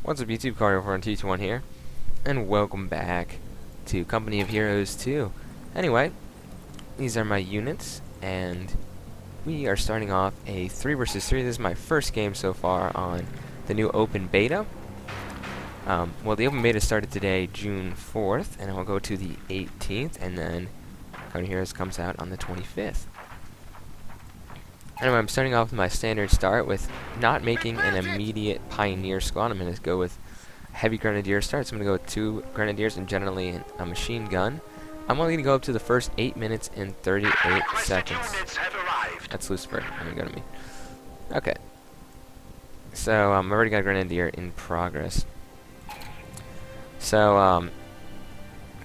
What's up YouTube, Cardio on T21 here, and welcome back to Company of Heroes 2. Anyway, these are my units, and we are starting off a 3 vs 3. This is my first game so far on the new open beta. Well, the open beta started today, June 4th, and I'll go to the 18th, and then Company of Heroes comes out on the 25th. Anyway, I'm starting off with my standard start with not making an immediate pioneer squad. I'm going to go with heavy grenadier start. So I'm going to go with 2 grenadiers and generally a machine gun. I'm only going to go up to the first 8 minutes and 38 seconds. That's Lucifer. I'm going to me. Okay. So I've already got a grenadier in progress. So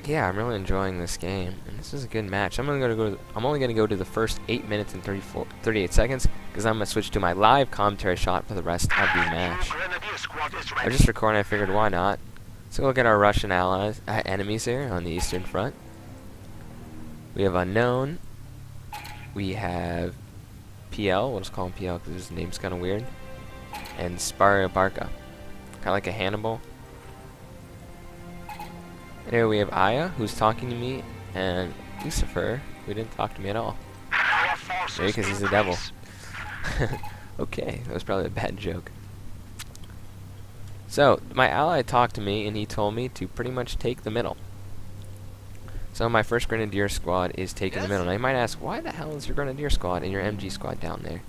yeah, I'm really enjoying this game, and this is a good match. I'm only going to go to the first 8 minutes and 38 seconds, because I'm going to switch to my live commentary shot for the rest of the match. I was just recording, I figured why not. So look at our Russian allies, enemies here on the Eastern Front. We have Unknown. We have PL, we'll just call him PL because his name's kind of weird. And Sparia Barca, kind of like a Hannibal. Here we have Aya, who's talking to me, and Lucifer, who didn't talk to me at all. Maybe because he's the devil. Okay, that was probably a bad joke. So, my ally talked to me, and he told me to pretty much take the middle. So my first Grenadier squad is taking the middle. Now you might ask, why the hell is your Grenadier squad and your MG squad down there?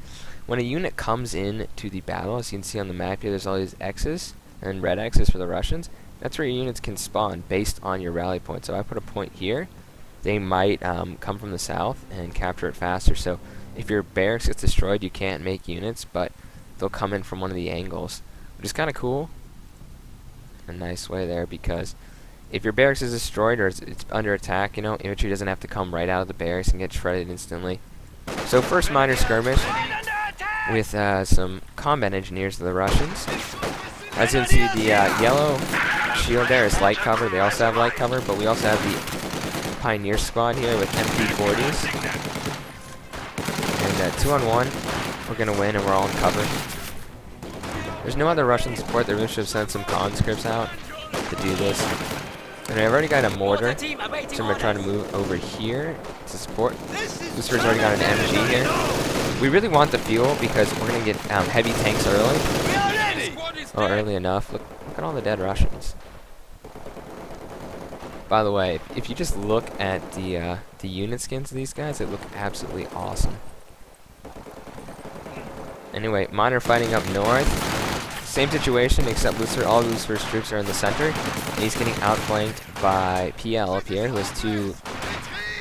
When a unit comes in to the battle, as you can see on the map here, there's all these X's, and red X's for the Russians. That's where your units can spawn based on your rally point. So I put a point here. They might come from the south and capture it faster. So if your barracks gets destroyed, you can't make units, but they'll come in from one of the angles, which is kind of cool. A nice way there, because if your barracks is destroyed or it's under attack, you know, infantry doesn't have to come right out of the barracks and get shredded instantly. So first minor skirmish with some combat engineers of the Russians. As you can see, the yellow shield there is light cover. They also have light cover, but we also have the Pioneer squad here with MP40s. And 2-on-1, we're going to win and we're all in cover. There's no other Russian support. They really should have sent some conscripts out to do this. And I've already got a mortar, so I'm going to try to move over here to support. Lucifer's already got an MG here. We really want the fuel because we're going to get heavy tanks early. Oh, early enough. Look at all the dead Russians. By the way, if you just look at the unit skins of these guys, they look absolutely awesome. Anyway, minor fighting up north. Same situation, except all of Lucifer's troops are in the center. And he's getting outflanked by PL up here, who has 2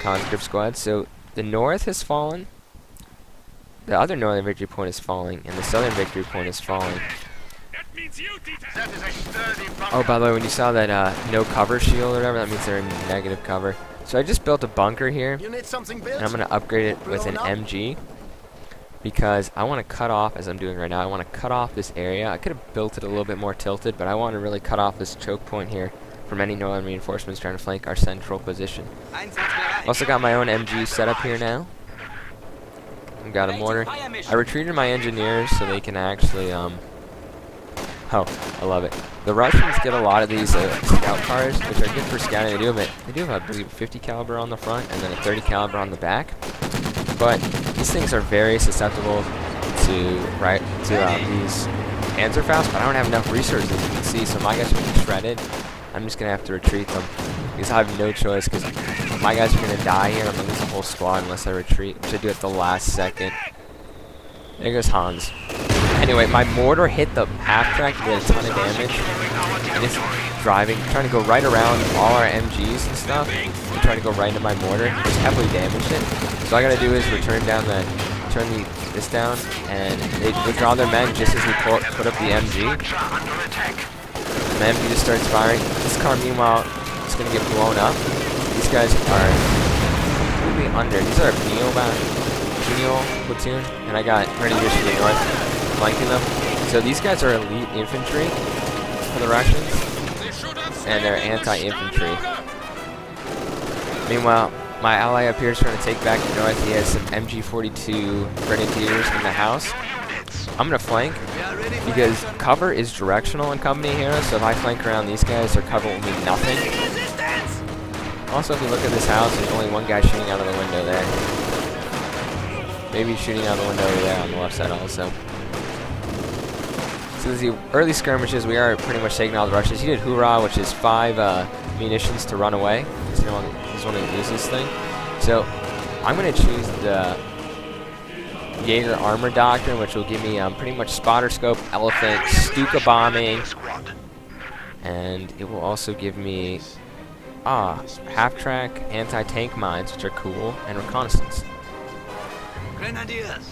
conscript squads. So the north has fallen. The other northern victory point is falling, and the southern victory point is falling. Oh, by the way, when you saw that no cover shield or whatever, that means they're in negative cover. So I just built a bunker here, and I'm going to upgrade it with an MG, because I want to cut off, as I'm doing right now, I want to cut off this area. I could have built it a little bit more tilted, but I want to really cut off this choke point here from any northern reinforcements trying to flank our central position. Also got my own MG set up here now. I've got a mortar. I retreated my engineers so they can actually oh, I love it. The Russians get a lot of these scout cars, which are good for scouting. They do have, I believe, 50 caliber on the front and then a 30 caliber on the back. But these things are very susceptible to these Panzerfaust, but I don't have enough resources, as you can see, so my guys are getting shredded. I'm just gonna have to retreat them because I have no choice, because my guys are gonna die here. I'm gonna lose the whole squad unless I retreat, which I do at the last second. There goes Hans. Anyway, my mortar hit the half track and did a ton of damage, and it's trying to go right around all our MGs and stuff, and trying to go right into my mortar. Just heavily damaged it. So all I gotta do is turn this down, and they withdraw their men just as we put up the MG. And the MG just starts firing. This car, meanwhile, is gonna get blown up. These guys are completely under. These are a Peniel platoon, and I got Grenadiers to the north flanking them. So these guys are elite infantry for the Russians, and they're anti-infantry. Meanwhile, my ally up here is trying to take back the north. He has some MG42 Grenadiers in the house. I'm going to flank because cover is directional in Company Heroes, so if I flank around these guys, their cover will mean nothing. Also, if you look at this house, there's only one guy shooting out of the window there. Maybe he's shooting out the window over there on the left side also. So the early skirmishes, we are pretty much taking all the Russians. He did Hoorah, which is 5 munitions to run away. He's one who loses this thing. So I'm going to choose the Jaeger Armor Doctrine, which will give me pretty much spotter scope, elephant, Stuka bombing, and it will also give me half-track anti-tank mines, which are cool, and reconnaissance.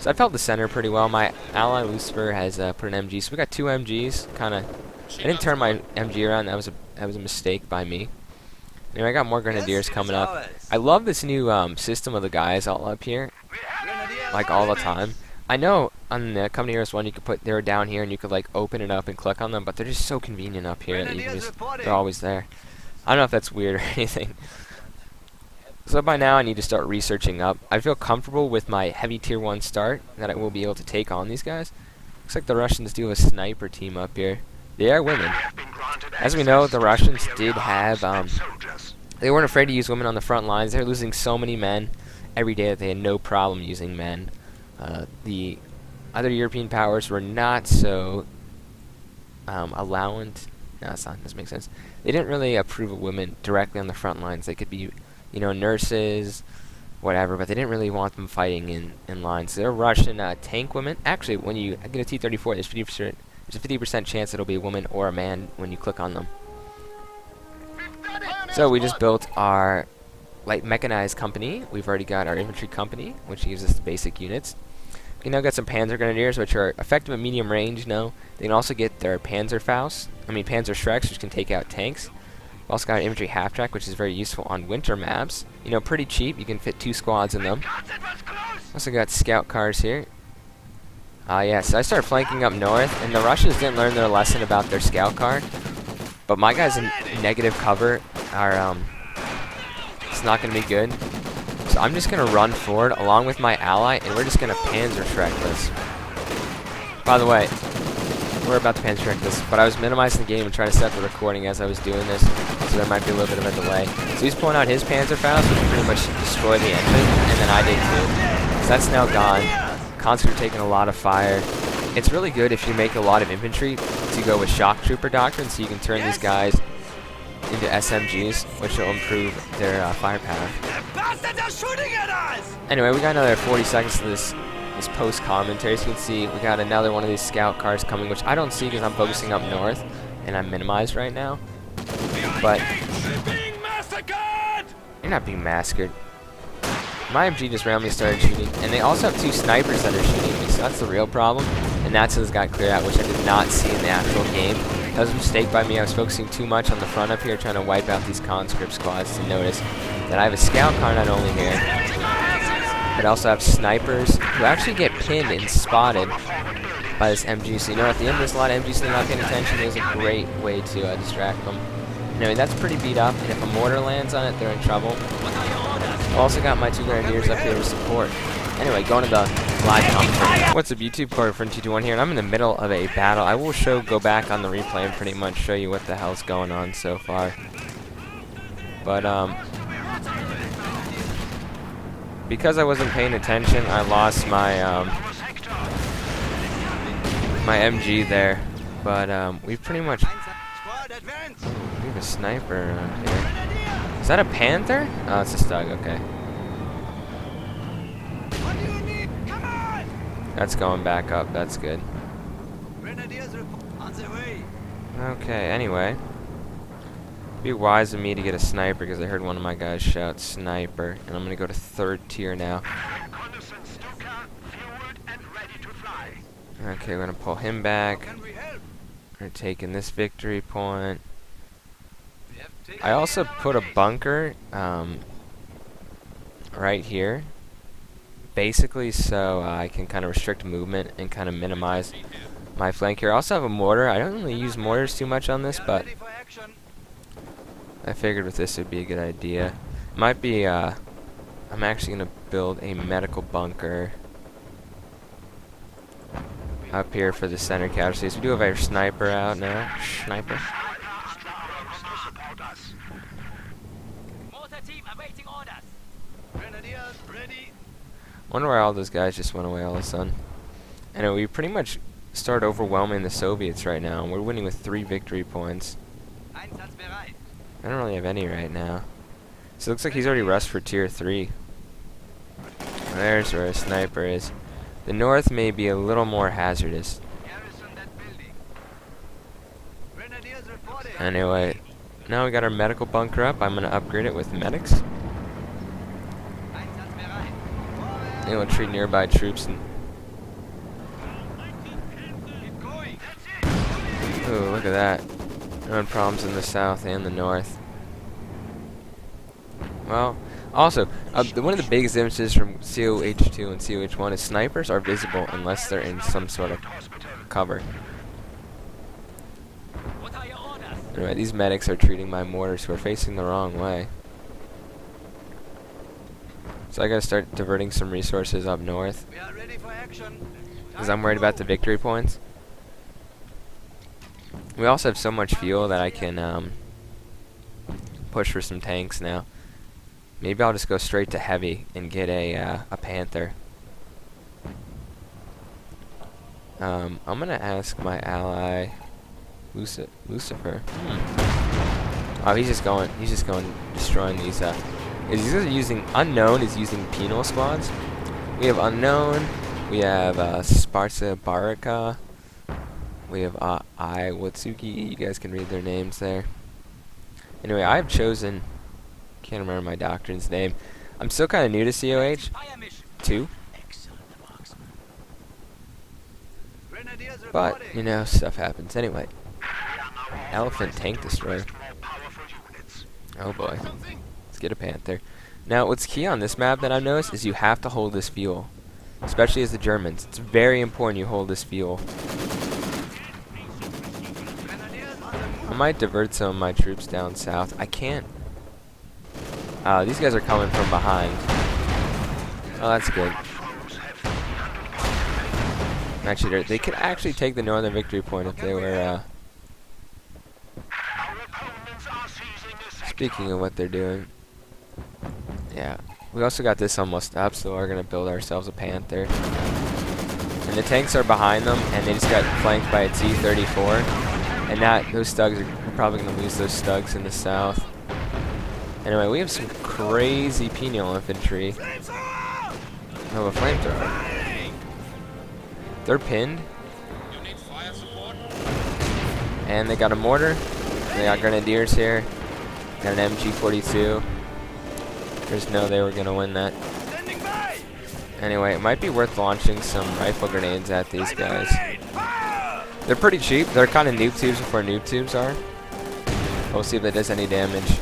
So I felt the center pretty well. My ally Lucifer has put an MG, so we got 2 MGs. I didn't turn my MG around. That was a mistake by me. Anyway, I got more grenadiers coming up. I love this new system of the guys all up here, like all the time. I know on the Company Heroes 1 you could put, they were down here and you could like open it up and click on them, but they're just so convenient up here that you can just, they're always there. I don't know if that's weird or anything. So by now I need to start researching up. I feel comfortable with my heavy tier 1 start that I will be able to take on these guys. Looks like the Russians do have a sniper team up here. They are women. As we know, the Russians did have, they weren't afraid to use women on the front lines. They were losing so many men every day that they had no problem using men. The other European powers were not so allowant. No, that's not, doesn't make sense. They didn't really approve of women directly on the front lines. They could be, you know, nurses, whatever, but they didn't really want them fighting in lines. So they're Russian tank women. Actually, when you get a T-34, there's a 50% chance it'll be a woman or a man when you click on them. So we just built our light mechanized company. We've already got our infantry company, which gives us the basic units. We now got some Panzer Grenadiers, which are effective at medium range. No, they can also get their Panzer Schrecks, which can take out tanks. We've also got an infantry half-track, which is very useful on winter maps. You know, pretty cheap. You can fit 2 squads in them. Also got scout cars here. Yeah, so I started flanking up north, and the Russians didn't learn their lesson about their scout car. But my guys in negative cover are, it's not going to be good. So I'm just going to run forward along with my ally, and we're just going to Panzer Shrek this. By the way, we're about to Panzer Shrek this, but I was minimizing the game and trying to set the recording as I was doing this, so there might be a little bit of a delay. So he's pulling out his Panzerfaust, which pretty much destroyed the engine, and then I did too. So that's now gone. Conscripts are taking a lot of fire. It's really good if you make a lot of infantry to go with Shock Trooper Doctrine, so you can turn these guys into SMGs, which will improve their firepower. Anyway, we got another 40 seconds to this post-commentary. So you can see we got another one of these scout cars coming, which I don't see because I'm focusing up north, and I'm minimized right now. But you're not being massacred. My MG just randomly started shooting, and they also have 2 snipers that are shooting me, so that's the real problem. And that's how this got cleared out, which I did not see in the actual game. That was a mistake by me. I was focusing too much on the front up here, trying to wipe out these conscript squads to notice that I have a scout car not only here, but I also have snipers who actually get pinned and spotted by this MG. So you know, at the end there's a lot of MGs that are not paying attention. There's a great way to distract them. Anyway, that's pretty beat up, and if a mortar lands on it, they're in trouble. I've also got my 2 grenadiers up here to support. Anyway, going to the live commentary. What's up, YouTube? Corey from T21 here, and I'm in the middle of a battle. I will go back on the replay and pretty much show you what the hell's going on so far. But because I wasn't paying attention, I lost my my MG there. But we've pretty much. We have a sniper around here. Is that a Panther? Oh, it's a Stug. Okay. That's going back up. That's good. Okay, anyway. It'd be wise of me to get a sniper because I heard one of my guys shout sniper. And I'm going to go to 3rd tier now. Okay, we're going to pull him back. We're taking this victory point. I also put a bunker right here. Basically, so I can kind of restrict movement and kind of minimize my flank here. I also have a mortar. I don't really use mortars too much on this, but I figured with this it would be a good idea. Might be, I'm actually going to build a medical bunker up here for the center casualties. We do have our sniper out now. Sniper. Wonder why all those guys just went away all of a sudden. Anyway, we pretty much start overwhelming the Soviets right now, and we're winning with 3 victory points. I don't really have any right now. So it looks like he's already rushed for tier 3. There's where a sniper is. The north may be a little more hazardous. Anyway, now we got our medical bunker up. I'm going to upgrade it with medics. It will treat nearby troops. And ooh, look at that. No problems in the south and the north. Well, also, one of the biggest differences from COH2 and COH1 is snipers are visible unless they're in some sort of cover. Anyway, these medics are treating my mortars who are facing the wrong way. So I gotta start diverting some resources up north. Because I'm worried about the victory points. We also have so much fuel that I can push for some tanks now. Maybe I'll just go straight to heavy and get a Panther. I'm gonna ask my ally Lucifer. Oh, he's just going destroying these. He's using Unknown is using penal squads. We have Unknown. We have Sparta Baraka. We have Wotsuki. You guys can read their names there. Anyway, I've chosen. Can't remember my doctrine's name. I'm still kind of new to COH 2. But, you know, stuff happens. Anyway. Elephant tank destroyer. Oh boy. Let's get a Panther. Now, what's key on this map that I've noticed is you have to hold this fuel. Especially as the Germans. It's very important you hold this fuel. I might divert some of my troops down south. I can't. These guys are coming from behind. Oh, that's good. Actually, they could actually take the northern victory point if they were, speaking of what they're doing. Yeah. We also got this almost up, so we're going to build ourselves a Panther. And the tanks are behind them, and they just got flanked by a T-34. And those Stugs are probably going to lose those Stugs in the south. Anyway, we have some crazy penal infantry. Oh, a flamethrower. They're pinned. And they got a mortar. They got grenadiers here. Got an MG42. There's no they were going to win that. Anyway, it might be worth launching some rifle grenades at these guys. They're pretty cheap. They're kind of noob tubes before noob tubes are. We'll see if it does any damage.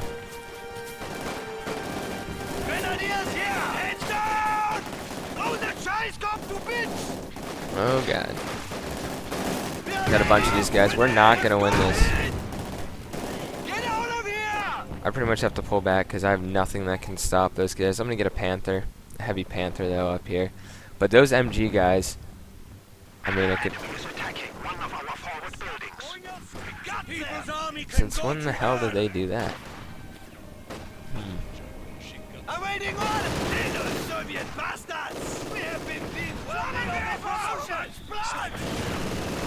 Oh god. Got a bunch of these guys. We're not going to win this. I pretty much have to pull back because I have nothing that can stop those guys. I'm going to get a Panther. A heavy Panther though up here. But those MG guys, I mean I could... Since when the hell did they do that?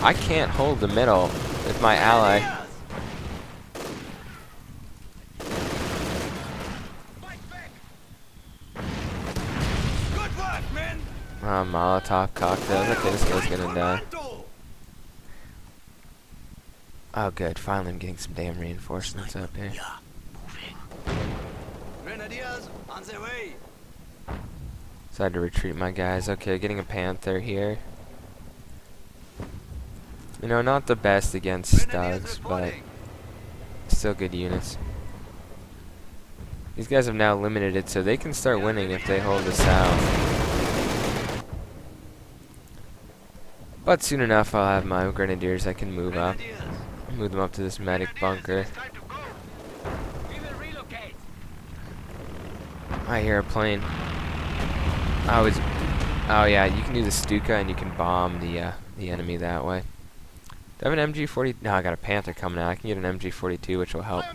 I can't hold the middle with my ally. Molotov cocktails. Okay, this guy's gonna die. Oh good, finally I'm getting some damn reinforcements up here. So I had to retreat my guys. Okay, getting a Panther here. You know, not the best against Stugs, but still good units. These guys have now limited it, so they can start winning if they hold the south. But soon enough, I'll have my grenadiers that can move up. Move them up to this medic bunker. I hear a plane. Oh yeah, you can do the Stuka and you can bomb the the enemy that way. Do I have an MG40? No, I got a Panther coming out. I can get an MG42, which will help.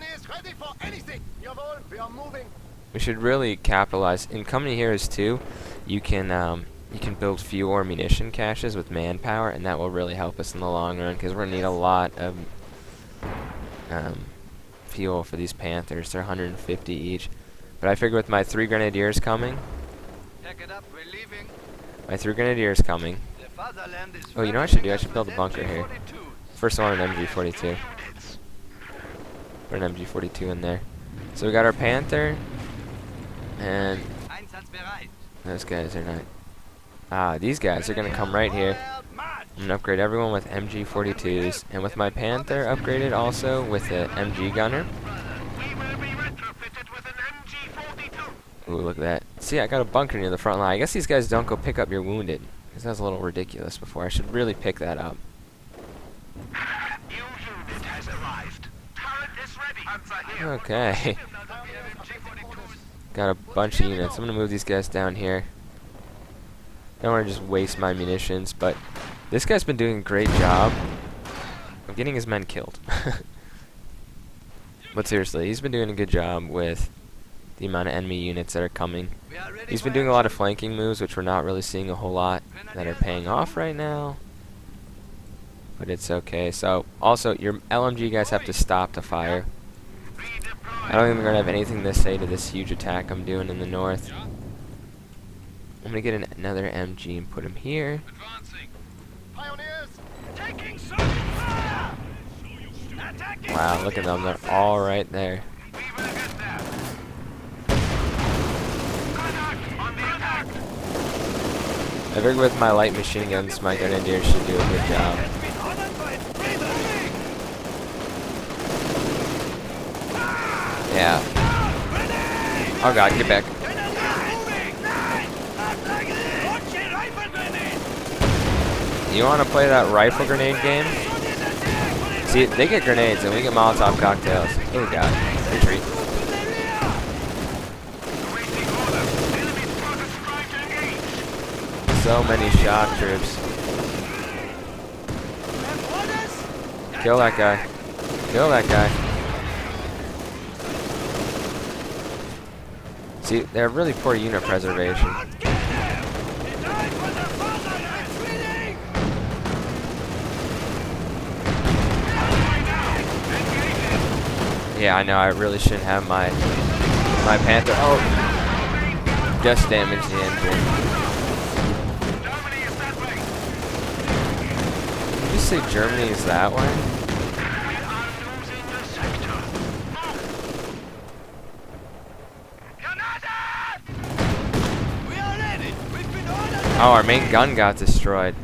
We should really capitalize. In coming here is too, you can build fuel or munition caches with manpower, and that will really help us in the long run because we're gonna need a lot of fuel for these Panthers. They're 150 each. But I figure with my 3 Grenadiers coming, Oh, you know what I should do? I should build a bunker here. First I want an MG42. Put an MG42 in there. So we got our Panther, and those guys are not. These guys are gonna come right here. I'm gonna upgrade everyone with MG42s, and with my Panther upgraded also with the MG gunner. Ooh, look at that. See, I got a bunker near the front line. I guess these guys don't go pick up your wounded, because that was a little ridiculous before. I should really pick that up. Okay. Got a bunch of units. I'm gonna move these guys down here. Don't want to just waste my munitions, but this guy's been doing a great job of getting his men killed. But seriously, he's been doing a good job with the amount of enemy units that are coming. He's been doing a lot of flanking moves, which we're not really seeing a whole lot that are paying off right now. But it's okay. So, also, your LMG guys have to stop to fire. I don't think we're going to have anything to say to this huge attack I'm doing in the north. I'm going to get another MG and put him here. Wow, look at them. They're all right there. I figure with my light machine guns, my Grenadiers should do a good job. Yeah. Oh god, get back. You want to play that rifle grenade game? See, they get grenades and we get Molotov cocktails. Oh god, retreat. So many shock troops. Kill that guy. Kill that guy. See, they have really poor unit preservation. Yeah, I know, I really shouldn't have my Panther. Oh! Just damaged the engine. Did you say Germany is that way? Oh, our main gun got destroyed.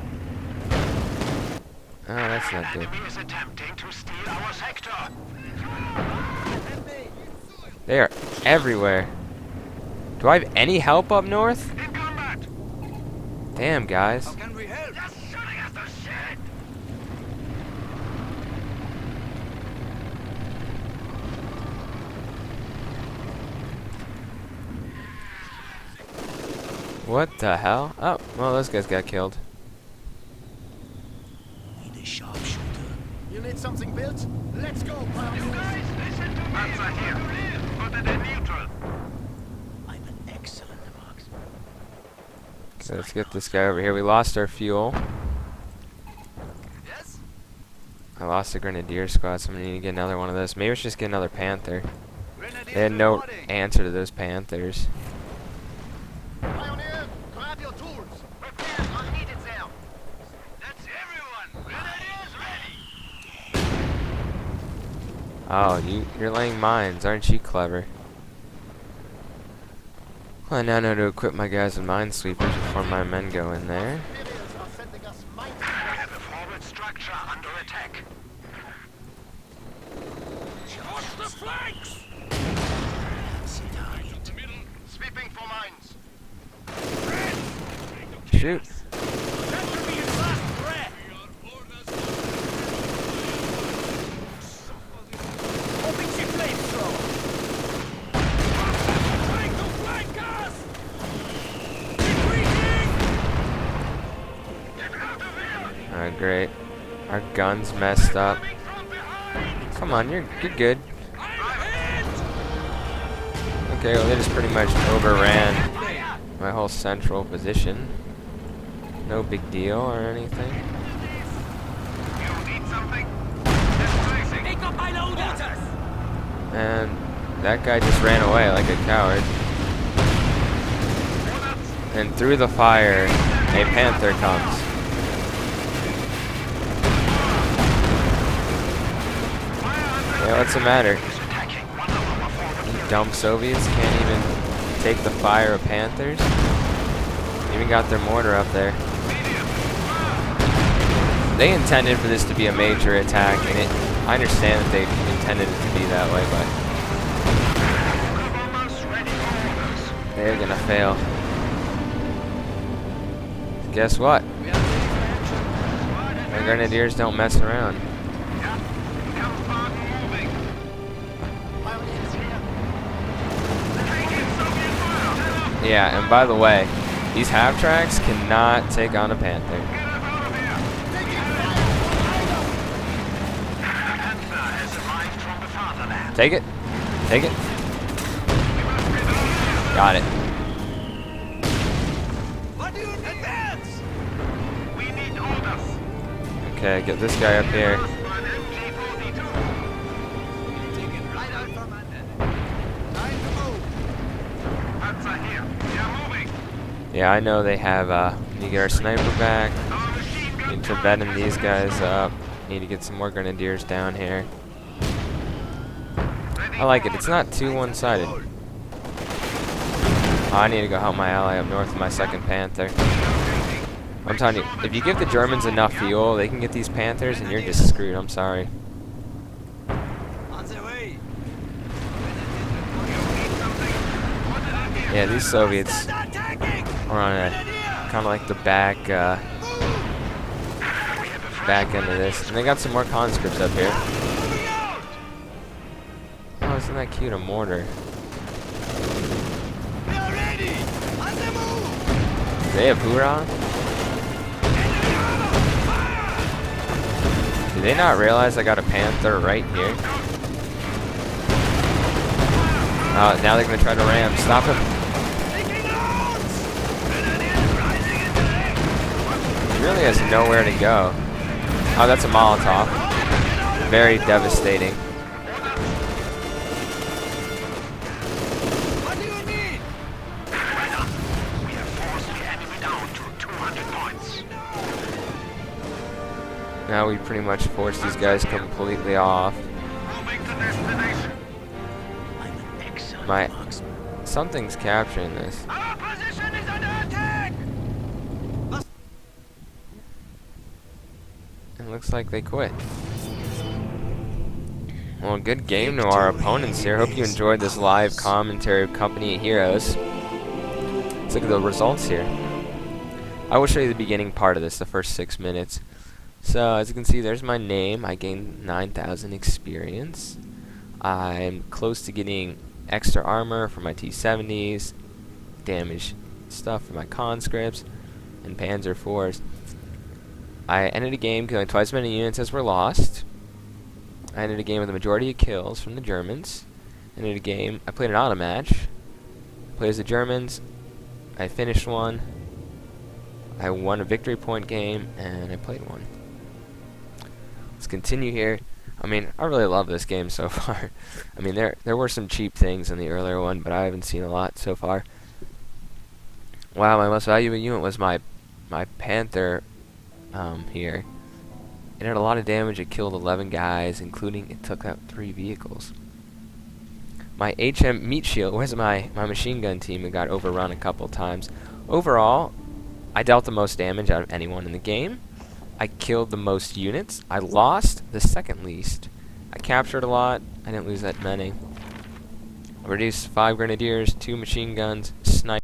Oh, that's not good. They are everywhere. Do I have any help up north? Damn, guys. What the hell? Oh, well, those guys got killed. Need a sharpshooter. You need something built? Let's go, Panther. You guys, listen to me. Panther here. Put it in neutral. I'm an excellent marksman. So let's get this guy over here. We lost our fuel. Yes? I lost the Grenadier squad, so I'm gonna need to get another one of those. Maybe we should just get another Panther. They had no answer to those Panthers. Pioneer, grab your tools. Repairs are needed there. That's everyone. Grenadiers ready. Oh, you're laying mines, aren't you clever? Well, I now know to equip my guys with minesweepers before my men go in there. Imperials are sending us mighty. We have a forward structure under attack. Watch the flanks! Sweeping for mines. Shoot. That will be his last breath. Open your flamethrower. Trying to flank us! Retreating! Get out of here! great. Our gun's messed up. Come on, you're good. Okay, well they just pretty much overran my whole central position. No big deal or anything. And that guy just ran away like a coward. And through the fire, a Panther comes. Yeah, what's the matter? You dumb Soviets can't even take the fire of Panthers? Even got their mortar up there. They intended for this to be a major attack, and I understand that they intended it to be that way, but they're gonna fail. Guess what? The Grenadiers don't mess around. Yeah, and by the way, these half-tracks cannot take on a Panther. Take it. Take it. Got it. Okay, get this guy up here. Yeah, I know they have, need to get our sniper back. Need to bedding these guys up. Need to get some more Grenadiers down here. I like it. It's not too one-sided. Oh, I need to go help my ally up north with my second Panther. I'm telling you, if you give the Germans enough fuel, they can get these Panthers and you're just screwed. I'm sorry. Yeah, these Soviets are on a kind of like the back end of this. And they got some more conscripts up here. Oh, isn't that cute? A mortar. Do they have hoorah? Do they not realize I got a Panther right here? Now they're gonna try to ram. Stop him. He really has nowhere to go. Oh, that's a Molotov. Very devastating. Now we pretty much force these guys completely off. Something's capturing this. Our position is under attack! It looks like they quit. Well, good game to our opponents here. Hope you enjoyed this live commentary of Company of Heroes. Let's look at the results here. I will show you the beginning part of this, the first 6 minutes. So, as you can see, there's my name. I gained 9,000 experience. I'm close to getting extra armor for my T-70s, damage stuff for my conscripts, and Panzer IVs. I ended the game killing twice as many units as were lost. I ended the game with a majority of kills from the Germans. Ended the game, I played an auto match. Played as the Germans. I finished one. I won a victory point game, and I played one. Let's continue here. I mean, I really love this game so far. I mean, there were some cheap things in the earlier one, but I haven't seen a lot so far. Wow, my most valuable unit was my Panther here. It had a lot of damage. It killed 11 guys, including it took out 3 vehicles. My HM meat shield, where's my machine gun team? It got overrun a couple times. Overall, I dealt the most damage out of anyone in the game. I killed the most units. I lost the second least. I captured a lot. I didn't lose that many. I reduced 5 Grenadiers, 2 machine guns,